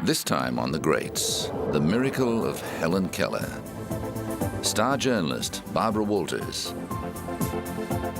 This time on The Greats, the miracle of Helen Keller. Star journalist Barbara Walters.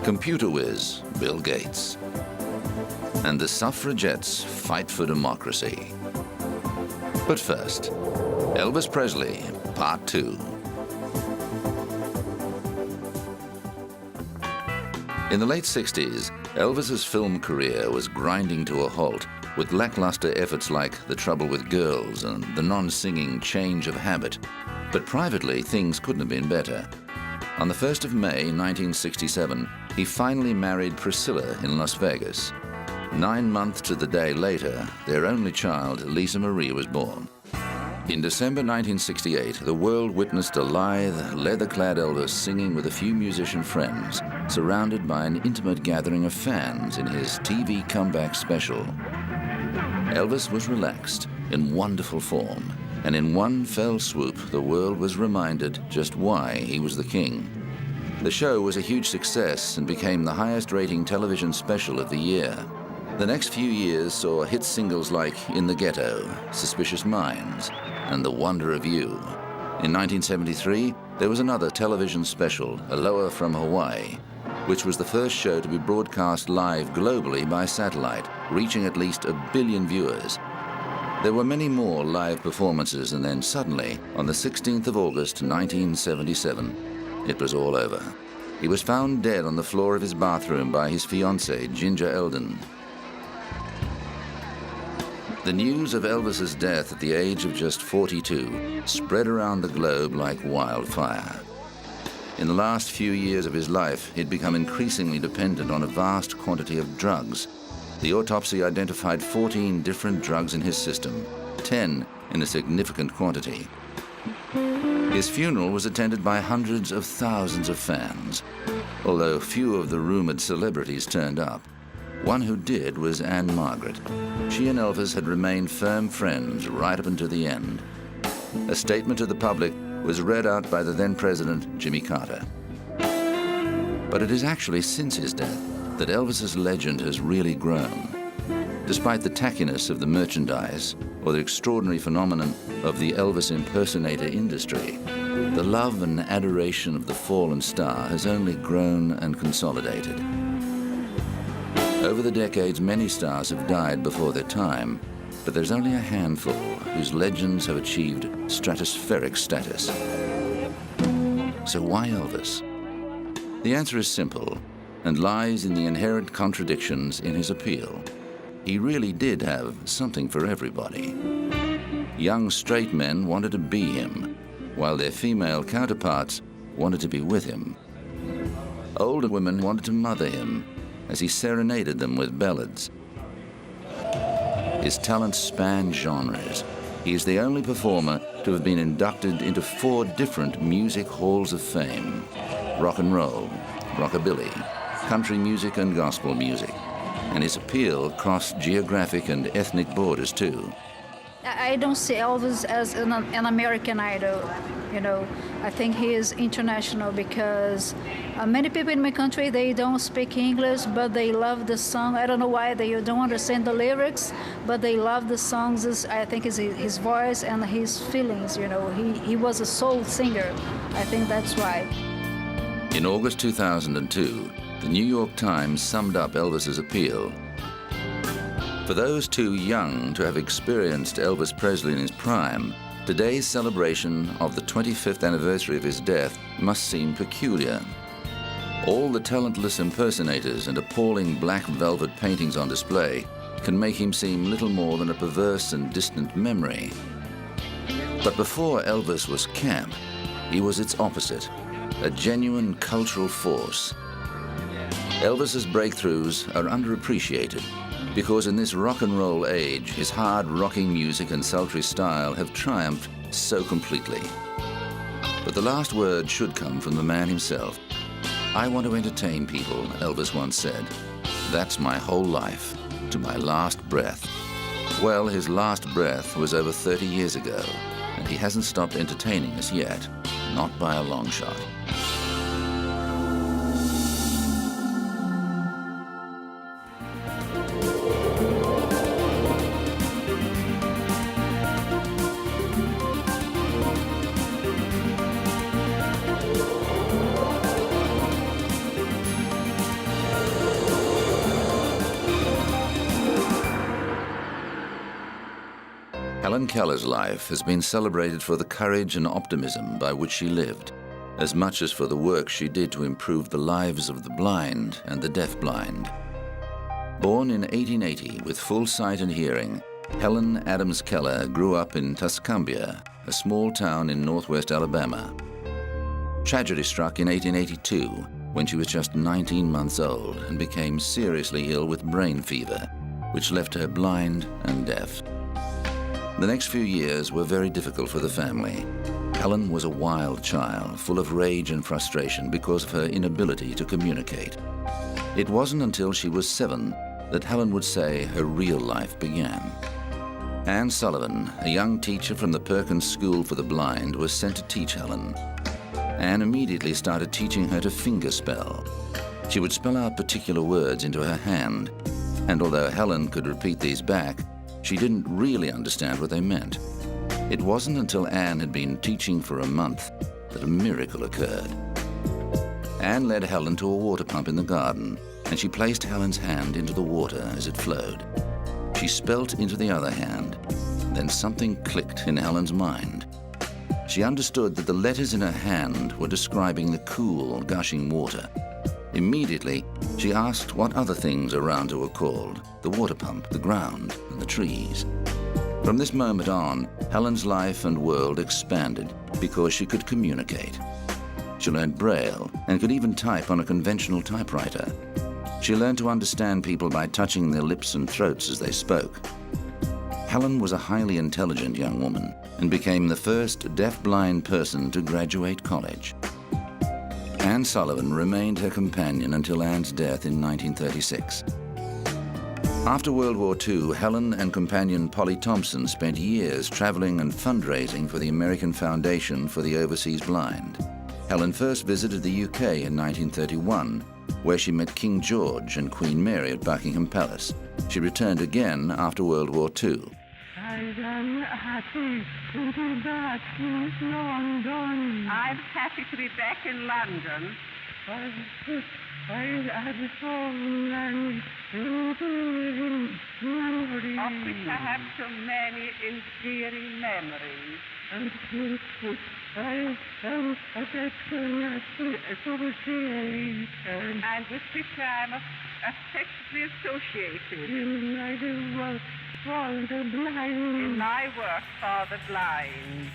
Computer whiz Bill Gates. And the suffragettes fight for democracy. But first, Elvis Presley, Part 2. In the late 60s, Elvis's film career was grinding to a halt with lackluster efforts like The Trouble with Girls and the non-singing Change of Habit. But privately, things couldn't have been better. On the 1st of May, 1967, he finally married Priscilla in Las Vegas. 9 months to the day later, their only child, Lisa Marie, was born. In December 1968, the world witnessed a lithe, leather-clad Elvis singing with a few musician friends, surrounded by an intimate gathering of fans in his TV comeback special. Elvis was relaxed, in wonderful form, and in one fell swoop, the world was reminded just why he was the king. The show was a huge success and became the highest-rating television special of the year. The next few years saw hit singles like In the Ghetto, Suspicious Minds, and The Wonder of You. In 1973, there was another television special, Aloha from Hawaii, which was the first show to be broadcast live globally by satellite, reaching at least 1 billion viewers. There were many more live performances, and then suddenly, on the 16th of August, 1977, it was all over. He was found dead on the floor of his bathroom by his fiancée, Ginger Eldon. The news of Elvis's death at the age of just 42 spread around the globe like wildfire. In the last few years of his life, he'd become increasingly dependent on a vast quantity of drugs. The autopsy identified 14 different drugs in his system, 10 in a significant quantity. His funeral was attended by hundreds of thousands of fans, although few of the rumored celebrities turned up. One who did was Anne Margaret. She and Elvis had remained firm friends right up until the end. A statement to the public was read out by the then president, Jimmy Carter. But it is actually since his death that Elvis's legend has really grown. Despite the tackiness of the merchandise or the extraordinary phenomenon of the Elvis impersonator industry, the love and adoration of the fallen star has only grown and consolidated. Over the decades, many stars have died before their time, but there's only a handful whose legends have achieved stratospheric status. So why Elvis? The answer is simple and lies in the inherent contradictions in his appeal. He really did have something for everybody. Young straight men wanted to be him, while their female counterparts wanted to be with him. Older women wanted to mother him as he serenaded them with ballads. His talents span genres. He is the only performer to have been inducted into 4 different music halls of fame: rock and roll, rockabilly, country music, and gospel music. And his appeal crossed geographic and ethnic borders too. I don't see Elvis as an American Idol, I think he is international because many people in my country, they don't speak English, but they love the song. I don't know why they don't understand the lyrics, but they love the songs. I think it's his voice and his feelings, He was a soul singer. I think that's why. In August 2002, the New York Times summed up Elvis's appeal. For those too young to have experienced Elvis Presley in his prime, today's celebration of the 25th anniversary of his death must seem peculiar. All the talentless impersonators and appalling black velvet paintings on display can make him seem little more than a perverse and distant memory. But before Elvis was camp, he was its opposite, a genuine cultural force. Elvis's breakthroughs are underappreciated, because in this rock and roll age, his hard rocking music and sultry style have triumphed so completely. But the last word should come from the man himself. "I want to entertain people," Elvis once said. "That's my whole life, to my last breath." Well, his last breath was over 30 years ago, and he hasn't stopped entertaining us yet, not by a long shot. Helen Keller's life has been celebrated for the courage and optimism by which she lived, as much as for the work she did to improve the lives of the blind and the deafblind. Born in 1880 with full sight and hearing, Helen Adams Keller grew up in Tuscumbia, a small town in northwest Alabama. Tragedy struck in 1882 when she was just 19 months old and became seriously ill with brain fever, which left her blind and deaf. The next few years were very difficult for the family. Helen was a wild child, full of rage and frustration because of her inability to communicate. It wasn't until she was 7 that Helen would say her real life began. Anne Sullivan, a young teacher from the Perkins School for the Blind, was sent to teach Helen. Anne immediately started teaching her to fingerspell. She would spell out particular words into her hand, and although Helen could repeat these back, she didn't really understand what they meant. It wasn't until Anne had been teaching for a month that a miracle occurred. Anne led Helen to a water pump in the garden, and she placed Helen's hand into the water as it flowed. She spelt into the other hand. Then something clicked in Helen's mind. She understood that the letters in her hand were describing the cool, gushing water. Immediately, she asked what other things around her were called: the water pump, the ground, and the trees. From this moment on, Helen's life and world expanded because she could communicate. She learned Braille and could even type on a conventional typewriter. She learned to understand people by touching their lips and throats as they spoke. Helen was a highly intelligent young woman and became the first deaf-blind person to graduate college. Anne Sullivan remained her companion until Anne's death in 1936. After World War II, Helen and companion Polly Thompson spent years traveling and fundraising for the American Foundation for the Overseas Blind. Helen first visited the UK in 1931, where she met King George and Queen Mary at Buckingham Palace. She returned again after World War II. I'm happy to be back in London. I'm happy to be back in London. I have so many memories. Of which I have so many endearing memories. And I am affectionately associated. And with which I am affectionately associated. In my work for the blind. In my work for the blind.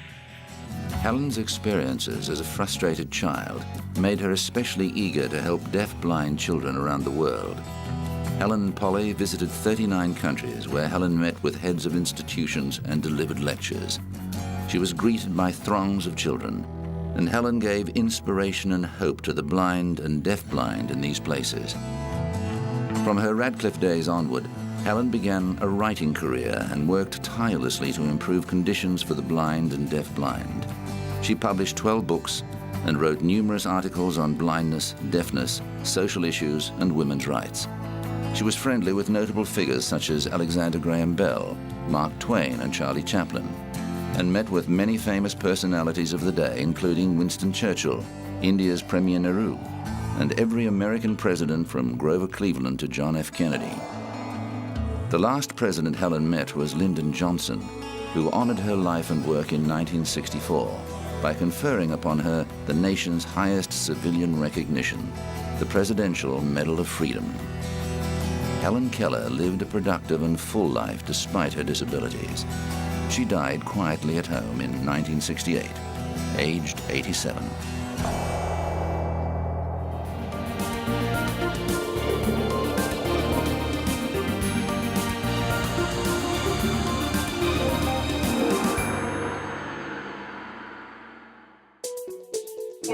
Helen's experiences as a frustrated child made her especially eager to help deaf-blind children around the world. Helen and Polly visited 39 countries where Helen met with heads of institutions and delivered lectures. She was greeted by throngs of children, and Helen gave inspiration and hope to the blind and deaf-blind in these places. From her Radcliffe days onward, Helen began a writing career and worked tirelessly to improve conditions for the blind and deaf-blind. She published 12 books and wrote numerous articles on blindness, deafness, social issues, and women's rights. She was friendly with notable figures such as Alexander Graham Bell, Mark Twain, and Charlie Chaplin, and met with many famous personalities of the day, including Winston Churchill, India's Premier Nehru, and every American president from Grover Cleveland to John F. Kennedy. The last president Helen met was Lyndon Johnson, who honored her life and work in 1964 by conferring upon her the nation's highest civilian recognition, the Presidential Medal of Freedom. Helen Keller lived a productive and full life despite her disabilities. She died quietly at home in 1968, aged 87.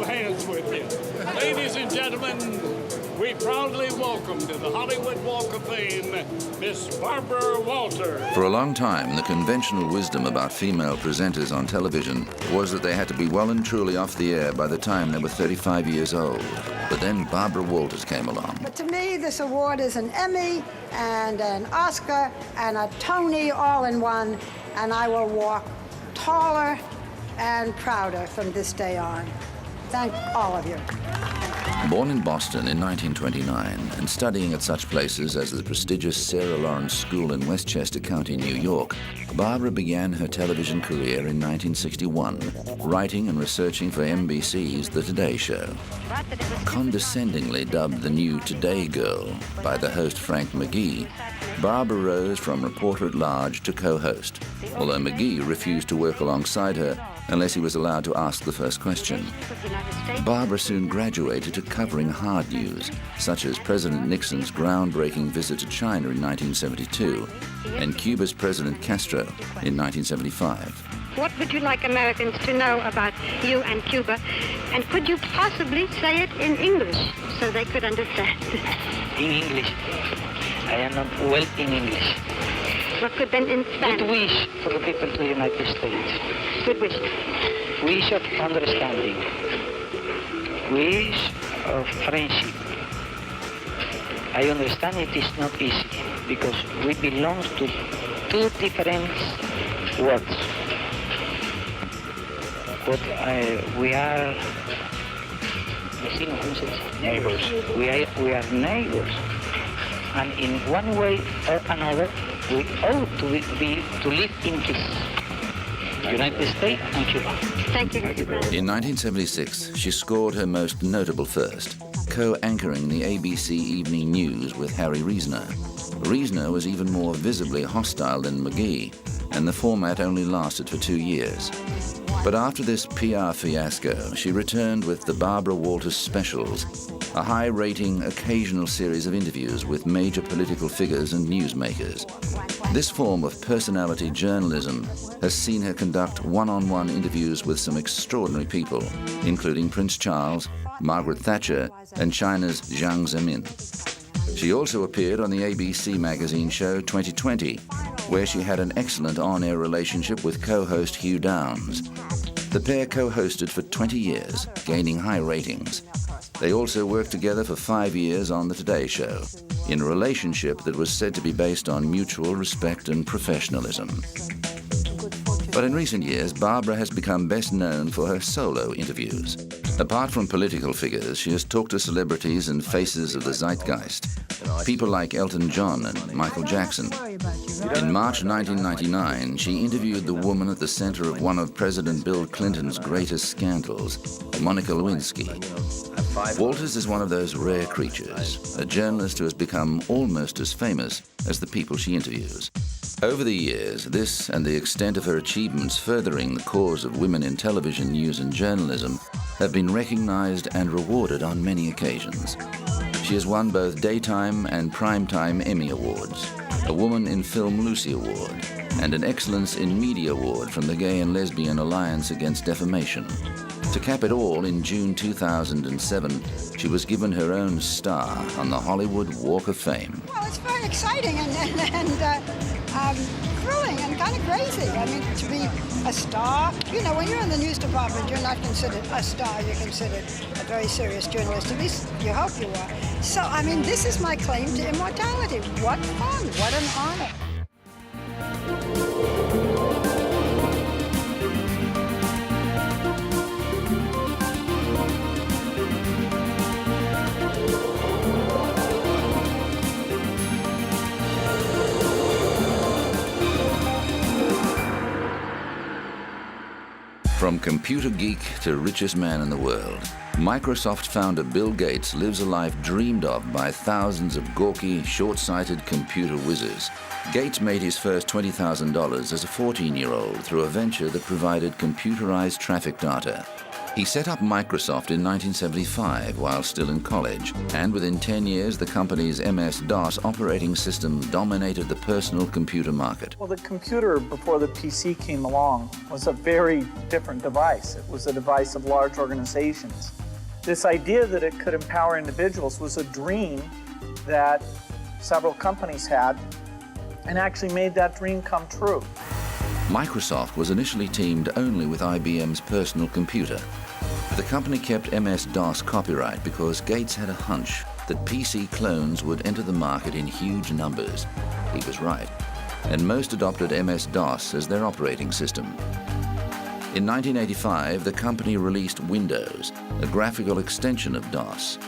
Hands with you. Ladies and gentlemen, we proudly welcome to the Hollywood Walk of Fame, Miss Barbara Walters. For a long time, the conventional wisdom about female presenters on television was that they had to be well and truly off the air by the time they were 35 years old. But then Barbara Walters came along. But to me, this award is an Emmy and an Oscar and a Tony all in one, and I will walk taller and prouder from this day on. Thank all of you. Born in Boston in 1929 and studying at such places as the prestigious Sarah Lawrence School in Westchester County, New York, Barbara began her television career in 1961, writing and researching for NBC's The Today Show. Condescendingly dubbed the new Today Girl by the host Frank McGee, Barbara rose from reporter-at-large to co-host, although McGee refused to work alongside her unless he was allowed to ask the first question. Barbara soon graduated to covering hard news, such as President Nixon's groundbreaking visit to China in 1972 and Cuba's President Castro in 1975. What would you like Americans to know about you and Cuba? And could you possibly say it in English so they could understand? In English. I am not well in English. What could then in Spanish? Good wish for the people of the United States. Good wish. Wish of understanding. Wish of friendship. I understand it is not easy because we belong to two different worlds. But we are neighbors. We are neighbors. And in one way or another, we ought to live in peace. United States and Cuba. Thank you. In 1976, she scored her most notable first, co-anchoring the ABC Evening News with Harry Reasoner. Reasoner was even more visibly hostile than McGee, and the format only lasted for 2 years. But after this PR fiasco, she returned with the Barbara Walters Specials, a high-rating, occasional series of interviews with major political figures and newsmakers. This form of personality journalism has seen her conduct one-on-one interviews with some extraordinary people, including Prince Charles, Margaret Thatcher, and China's Jiang Zemin. She also appeared on the ABC magazine show 2020, where she had an excellent on-air relationship with co-host Hugh Downs. The pair co-hosted for 20 years, gaining high ratings. They also worked together for 5 years on The Today Show, in a relationship that was said to be based on mutual respect and professionalism. But in recent years, Barbara has become best known for her solo interviews. Apart from political figures, she has talked to celebrities and faces of the zeitgeist, people like Elton John and Michael Jackson. In March 1999, she interviewed the woman at the center of one of President Bill Clinton's greatest scandals, Monica Lewinsky. Walters is one of those rare creatures, a journalist who has become almost as famous as the people she interviews. Over the years, this and the extent of her achievements furthering the cause of women in television news and journalism have been recognized and rewarded on many occasions. She has won both Daytime and Primetime Emmy Awards, a Woman in Film Lucy Award, and an Excellence in Media Award from the Gay and Lesbian Alliance Against Defamation. To cap it all, in June 2007, she was given her own star on the Hollywood Walk of Fame. Well, it's very exciting and thrilling and kind of crazy. I mean, to be a star, you know, when you're in the news department, you're not considered a star. You're considered a very serious journalist. At least you hope you are. So, I mean, this is my claim to immortality. What fun! What an honor! From computer geek to richest man in the world, Microsoft founder Bill Gates lives a life dreamed of by thousands of gawky, short-sighted computer whizzes. Gates made his first $20,000 as a 14-year-old through a venture that provided computerized traffic data. He set up Microsoft in 1975 while still in college, and within 10 years, the company's MS-DOS operating system dominated the personal computer market. Well, the computer before the PC came along was a very different device. It was a device of large organizations. This idea that it could empower individuals was a dream that several companies had, and actually made that dream come true. Microsoft was initially teamed only with IBM's personal computer. The company kept MS-DOS copyright because Gates had a hunch that PC clones would enter the market in huge numbers. He was right, and most adopted MS-DOS as their operating system. In 1985, the company released Windows, a graphical extension of DOS.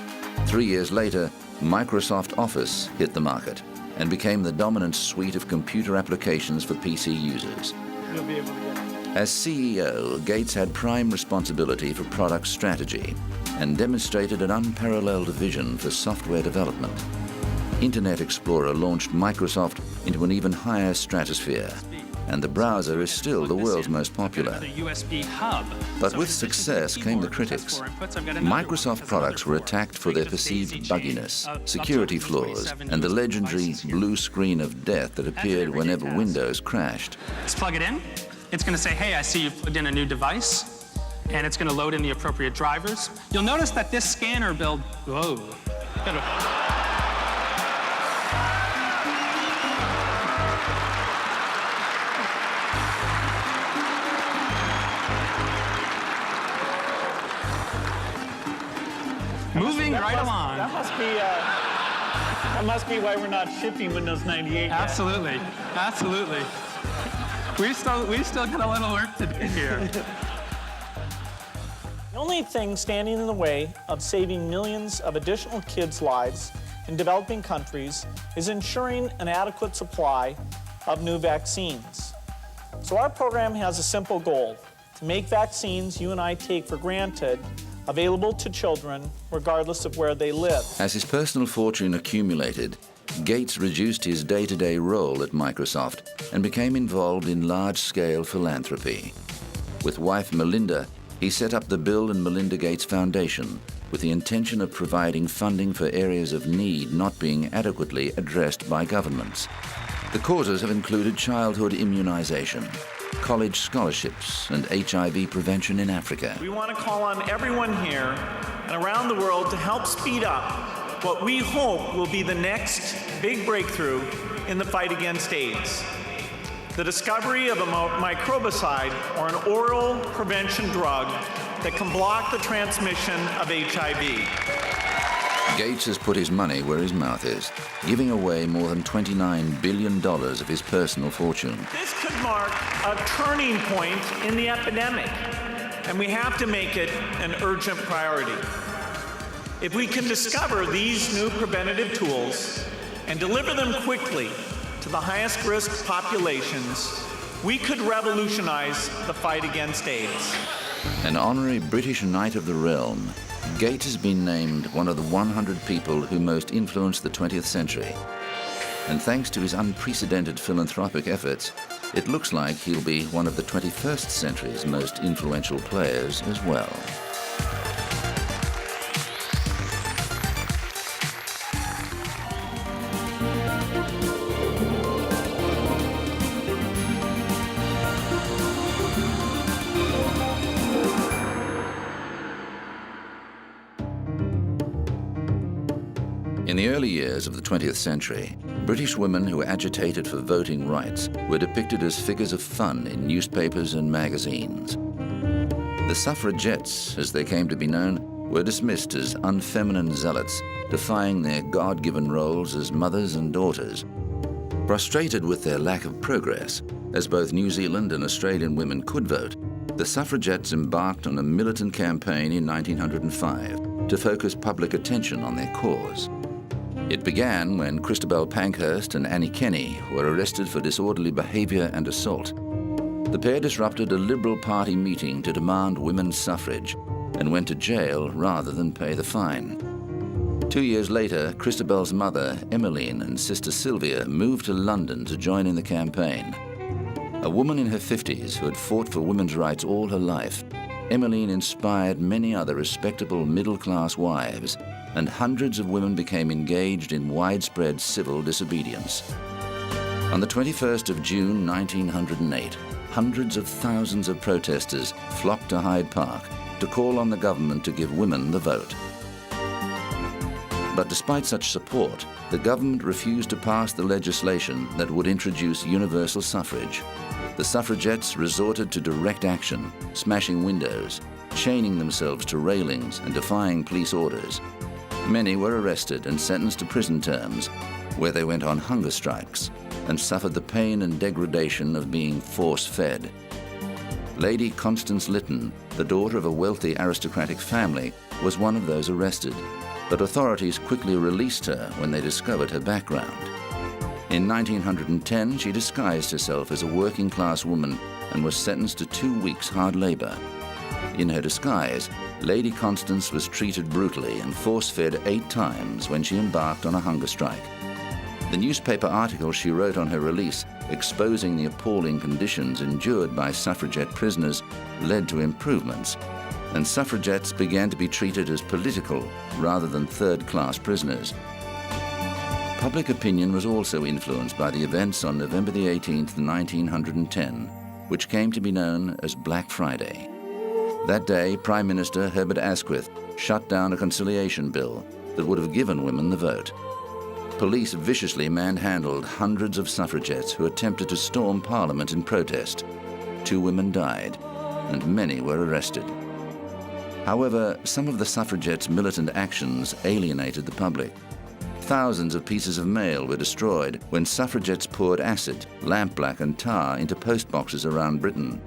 3 years later, Microsoft Office hit the market and became the dominant suite of computer applications for PC users. You'll be able to get it. As CEO, Gates had prime responsibility for product strategy and demonstrated an unparalleled vision for software development. Internet Explorer launched Microsoft into an even higher stratosphere, and the browser is still the world's most popular. But with success came the critics. Microsoft products were attacked for their perceived bugginess, security flaws, and the legendary blue screen of death that appeared whenever Windows crashed. Let's plug it in. It's going to say, hey, I see you've plugged in a new device, and it's going to load in the appropriate drivers. You'll notice that this scanner build, whoa. Moving right along. That must be why we're not shipping Windows 98 yet. Absolutely, absolutely. We've still got a little work to do here. The only thing standing in the way of saving millions of additional kids' lives in developing countries is ensuring an adequate supply of new vaccines. So our program has a simple goal: to make vaccines you and I take for granted available to children regardless of where they live. As his personal fortune accumulated, Gates reduced his day-to-day role at Microsoft and became involved in large-scale philanthropy. With wife Melinda, he set up the Bill and Melinda Gates Foundation with the intention of providing funding for areas of need not being adequately addressed by governments. The causes have included childhood immunization, college scholarships, and HIV prevention in Africa. We want to call on everyone here and around the world to help speed up what we hope will be the next big breakthrough in the fight against AIDS: the discovery of a microbicide, or an oral prevention drug that can block the transmission of HIV. Gates has put his money where his mouth is, giving away more than $29 billion of his personal fortune. This could mark a turning point in the epidemic, and we have to make it an urgent priority. If we can discover these new preventative tools and deliver them quickly to the highest risk populations, we could revolutionize the fight against AIDS. An honorary British Knight of the Realm, Gates has been named one of the 100 people who most influenced the 20th century. And thanks to his unprecedented philanthropic efforts, it looks like he'll be one of the 21st century's most influential players as well. In the early years of the 20th century, British women who agitated for voting rights were depicted as figures of fun in newspapers and magazines. The suffragettes, as they came to be known, were dismissed as unfeminine zealots, defying their God-given roles as mothers and daughters. Frustrated with their lack of progress, as both New Zealand and Australian women could vote, the suffragettes embarked on a militant campaign in 1905 to focus public attention on their cause. It began when Christabel Pankhurst and Annie Kenney were arrested for disorderly behavior and assault. The pair disrupted a Liberal Party meeting to demand women's suffrage and went to jail rather than pay the fine. 2 years later, Christabel's mother, Emmeline, and sister Sylvia moved to London to join in the campaign. A woman in her 50s who had fought for women's rights all her life, Emmeline inspired many other respectable middle-class wives, and hundreds of women became engaged in widespread civil disobedience. On the 21st of June 1908, hundreds of thousands of protesters flocked to Hyde Park to call on the government to give women the vote. But despite such support, the government refused to pass the legislation that would introduce universal suffrage. The suffragettes resorted to direct action, smashing windows, chaining themselves to railings, and defying police orders. Many were arrested and sentenced to prison terms, where they went on hunger strikes and suffered the pain and degradation of being force-fed. Lady Constance Lytton, the daughter of a wealthy aristocratic family, was one of those arrested, but authorities quickly released her when they discovered her background. In 1910, she disguised herself as a working-class woman and was sentenced to 2 weeks hard labor. In her disguise, Lady Constance was treated brutally and force-fed 8 times when she embarked on a hunger strike. The newspaper article she wrote on her release, exposing the appalling conditions endured by suffragette prisoners, led to improvements, and suffragettes began to be treated as political rather than third-class prisoners. Public opinion was also influenced by the events on November the 18th, 1910, which came to be known as Black Friday. That day, Prime Minister Herbert Asquith shut down a conciliation bill that would have given women the vote. Police viciously manhandled hundreds of suffragettes who attempted to storm Parliament in protest. 2 women died, and many were arrested. However, some of the suffragettes' militant actions alienated the public. Thousands of pieces of mail were destroyed when suffragettes poured acid, lampblack and tar into postboxes around Britain.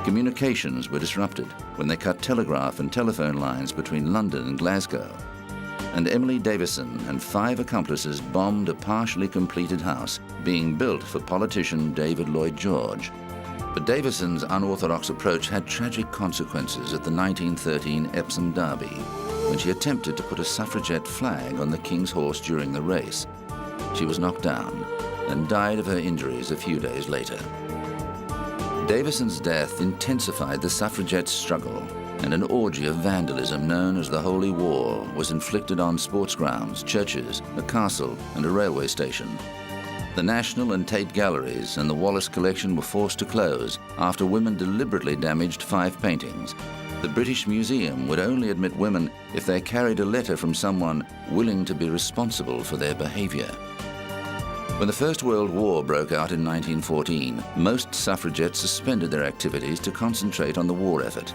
Communications were disrupted when they cut telegraph and telephone lines between London and Glasgow. And Emily Davison and 5 accomplices bombed a partially completed house being built for politician David Lloyd George. But Davison's unorthodox approach had tragic consequences at the 1913 Epsom Derby, when she attempted to put a suffragette flag on the King's horse during the race. She was knocked down and died of her injuries a few days later. Davison's death intensified the suffragettes' struggle, and an orgy of vandalism known as the Holy War was inflicted on sports grounds, churches, a castle, and a railway station. The National and Tate Galleries and the Wallace Collection were forced to close after women deliberately damaged 5 paintings. The British Museum would only admit women if they carried a letter from someone willing to be responsible for their behavior. When the First World War broke out in 1914, most suffragettes suspended their activities to concentrate on the war effort.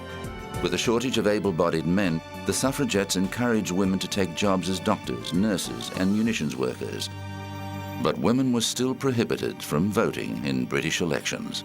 With a shortage of able-bodied men, the suffragettes encouraged women to take jobs as doctors, nurses, and munitions workers. But women were still prohibited from voting in British elections.